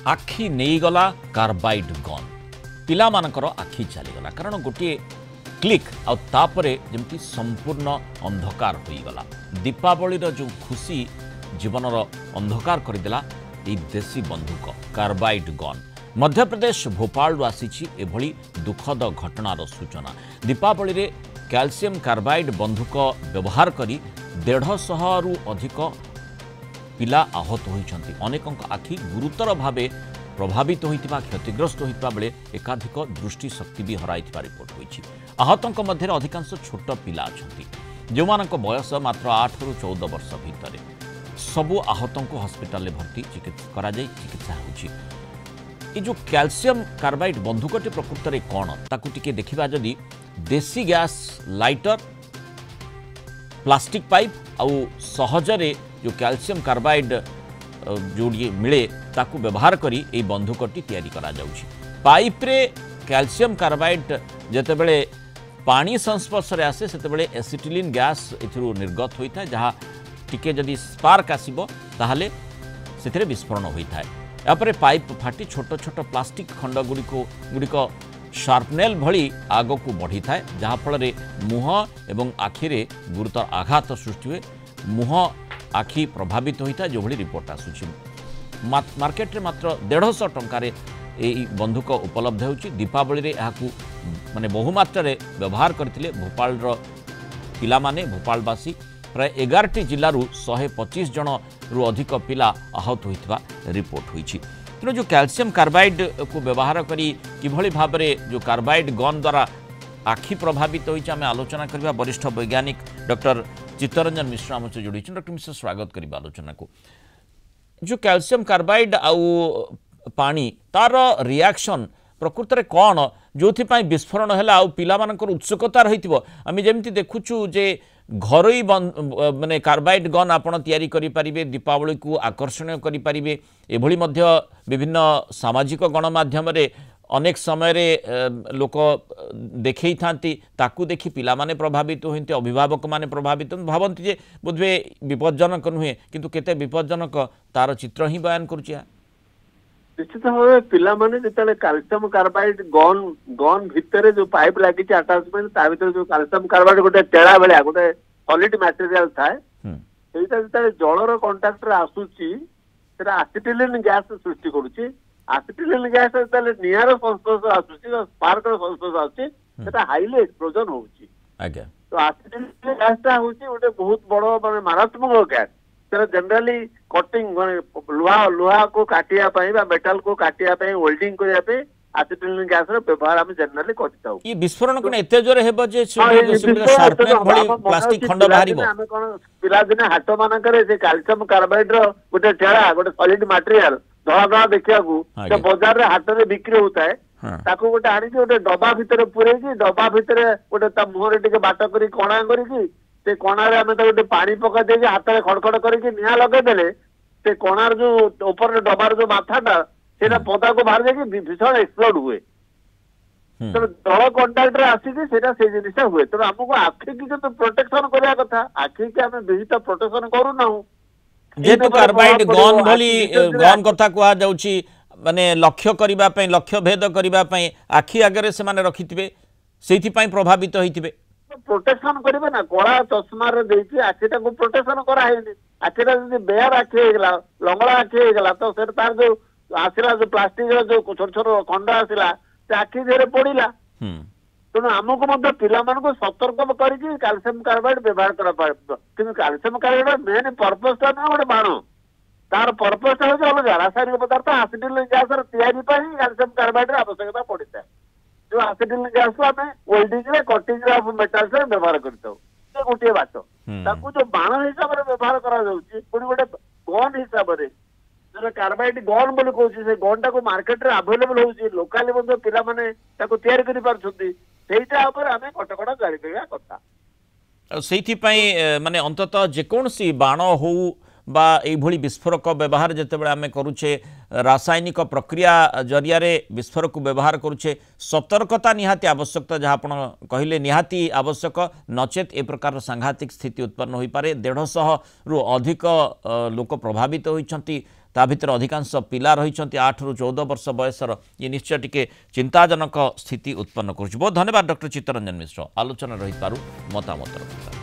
आखि नहींगला carbide gun पिला मानकर आखि चलीगला कारण गोटे क्लिक आउे जमी संपूर्ण अंधकार होईगला दीपावली जो खुशी जीवनर अंधकार करदेला ये देसी बंदूक कार्बाइड गन मध्यप्रदेश भोपाल आसी एभली दुखद घटनार सूचना दीपावली रे कैल्शियम कार्बाइड बंदूक व्यवहार करी 150 रु अधिक पिला आहत होइछन्ति अनेकों आखि गुरुतर भावे प्रभावित होइतिबा क्षतिग्रस्त होइतिबा बेले एकाधिक दृष्टि शक्ति भी हराइतिबा रिपोर्ट होइछि आहतों मध्य अधिकांश छोट पिला अछन्ति जोमानक बयस मात्र 8 रु 14 वर्ष भितर सबु आहतों को हॉस्पिटल में भर्ती चिकित्सा होछि ये जो कैल्शियम कार्बाइड बंदूकटी प्रकृत में कौन ताकू टिके देखिबा जदि देसी गैस लाइटर प्लास्टिक पाइप आउ सहजरे जो कैल्शियम कार्बाइड जो मिले ताकू व्यवहार करी ए बंदूकटी तैयारी करा जाउछि पाइप रे कैल्शियम कार्बाइड जेतेबेले पानी संस्पर्श रे आसे सेतेबेले एसिटिलिन गैस एथिरु निर्गत होइथा जहा टिके जदि स्पार्क आसीबो ताहाले सेथिरे विस्फोरण होइथा यापरे पाइप फाटी छोट छोट प्लास्टिक खंड गुड़िक शार्पनेल भली आग को बढ़ी थाए जहाँफल मुह एवं आखिरे गुरुतर आघात सृष्टि हुए मुह आखि प्रभावित होता है जो भली रिपोर्ट आसूची मार्केट रे मात्र 150 टंकार बंदूक उपलब्ध होची दीपावली रे याकू माने बहुमात्रा रे व्यवहार करथिले भोपाल रो पिला माने भोपालवासी प्राय 11टी जिल्लारू 125 जन रु अधिक पिला आहत होइतबा रिपोर्ट होईछि तेणु जो कैल्शियम कार्बाइड को व्यवहार करी किभली भाबरे जो कार्बाइड गन द्वारा आखि प्रभावित होईछि आमे आलोचना करबा वरिष्ठ वैज्ञानिक डॉक्टर चित्तरंजन मिश्र आम से जोड़ी डॉक्टर मिश्र स्वागत करिबा आलोचना को जो कैल्शियम कार्बाइड आउ पानी तार रिएक्शन प्रकृत में कौन जो विस्फोरण है आउ पिला मानकर उत्सुकता रही आम जमी देखुचु जे घरोई माने कार्बाइड गन आपड़ तैयारी करि परिबे दीपावली को आकर्षणीय करि परिबे एभली मध्य विभिन्न सामाजिक गणमाध्यम रे अनेक समय रे लोक देखई थांती ताकू देखि पिला माने प्रभावित होते अभिभावक माने प्रभावित भावती जे बोधवे विपज्जनक नुहे किंतु केते विपज्जनक तार चित्र ही बयान करुछि निश्चित भाव पिला माने जिते कैल्शियम कार्बाइड गन गन भितर जो पाइप लगी अटाचमेंट ता भीतर जो कैल्शियम कार्बाइड गोटे टेड़ा बेलिया गोटे सॉलिड मटेरियल थाए सेटा जिते जलर कंटाक्ट रे आसुची सेटा एसिटिलिन गैस सृष्टि करूची एसिटिलिन गैस जिते निआर संस्पर्श आसुची स्पार्क संस्पर्श आसुची सेटा हाईली एक्सप्लोजन होउची आज्ञा तो एसिटिलिन गैस ता होउची गोटे बहुत बड़ माने मारात्मक गैस जनरली कटिंग लुहा को काटिया मेटाल को काटिया वेल्डिंग करने एसिटिलिन गैस व्यवहार आम जनरली करता ये विस्फोरण कोन एते जोरे हेबो जे शार्पनेल भली प्लास्टिक खंड बाहरिबो आमे कोन पिला दिने हाट मानकरे जे कैल्शियम कार्बाइड रो गोटे टेड़ा गोटे सॉलिड मटेरियल धड़ा धड़ा देखिया को जे बाजार रे हाट रे बिक्री होता है ताको गोटे आनी गोटे डब्बा भितर पुरेकी डब्बा भितर गोटे ता मुहरे टिके बाट करी कणा करी से कणार आम गोटे पानी पका दे हाथ में खड़खड़ करके निआ लगेदेले से कणार जो ऊपर डबार जो माथाटा से पदा को बाहर जाके भीषण एक्सप्लोड हुए तो जल कंटाक्ट आसिकी से जिनसा हुए तेणु आमको आखि की जो प्रोटेक्शन करवा कथा आखि की आम विहित प्रोटेक्शन करूना जेतु कार्बाइड गन भली गन कथा कुआ जाउची माने लक्ष्य करिबा पई लक्ष्य भेद करिबा पई आखि आगरे से माने रखिथिबे सेथि पई प्रभावित होइथिबे प्रोटेक्शन करेंगे ना कड़ा चश्मा देखिए आखिटा को प्रोटेक्शन कराइनि आखिटा जब बेयर आखि होगा लंगड़ा आखि होगा तो फिर तार जो आसला जो प्लास्टिक जो छोट छोट खंड आसला से आखि देहरे पड़ा तेणु आमको पिला को सतर्क करके कैल्शियम कार्बाइड व्यवहार कर कैल्शियम कार्बाइड मेन पर्पसटा नुह गोटे बाण तार पर्पसटा हूँ अलग रासायनिक पदार्थ एसिटिलिन गैस तैयारी कैल्शियम कार्बाइड आवश्यकता पड़ता है जो एसिटिलिन गैस को आम वेल्डिंग रे कटिंग रे मेटाल से व्यवहार करता गोटे बात ताकू जो बाण हिसाब से व्यवहार करा गोटे गन हिसाब से कार्बाइड गन बोली कहूँ से गन टाक मार्केट रे अवेलेबल होची लोकाली पिला माने ताकू तैयारी करि पारछथि सेटा ऊपर आमे कटकड़ा जारी करबा कथा सेथि पई माने अंततः जेकोनसी बाण हो बा एभली विस्फोरक व्यवहार जितेबाला आम करुचे रासायनिक प्रक्रिया जरिया विस्फोरक व्यवहार करुचे सतर्कता निहाती आवश्यकता जहाँ आप कहले निहाती आवश्यक नचेत ए प्रकार सांघातिक स्थिति उत्पन्न हो पारे 150 रु अधिक लोक प्रभावित होती ता भितर अधिकांश पिला रही 8 ରୁ 14 वर्ष बयसर ये निश्चय टिके चिंताजनक स्थिति उत्पन्न करुच्च। बहुत धन्यवाद डॉक्टर चित्तरंजन मिश्र आलोचना रही मतामत रखिबार।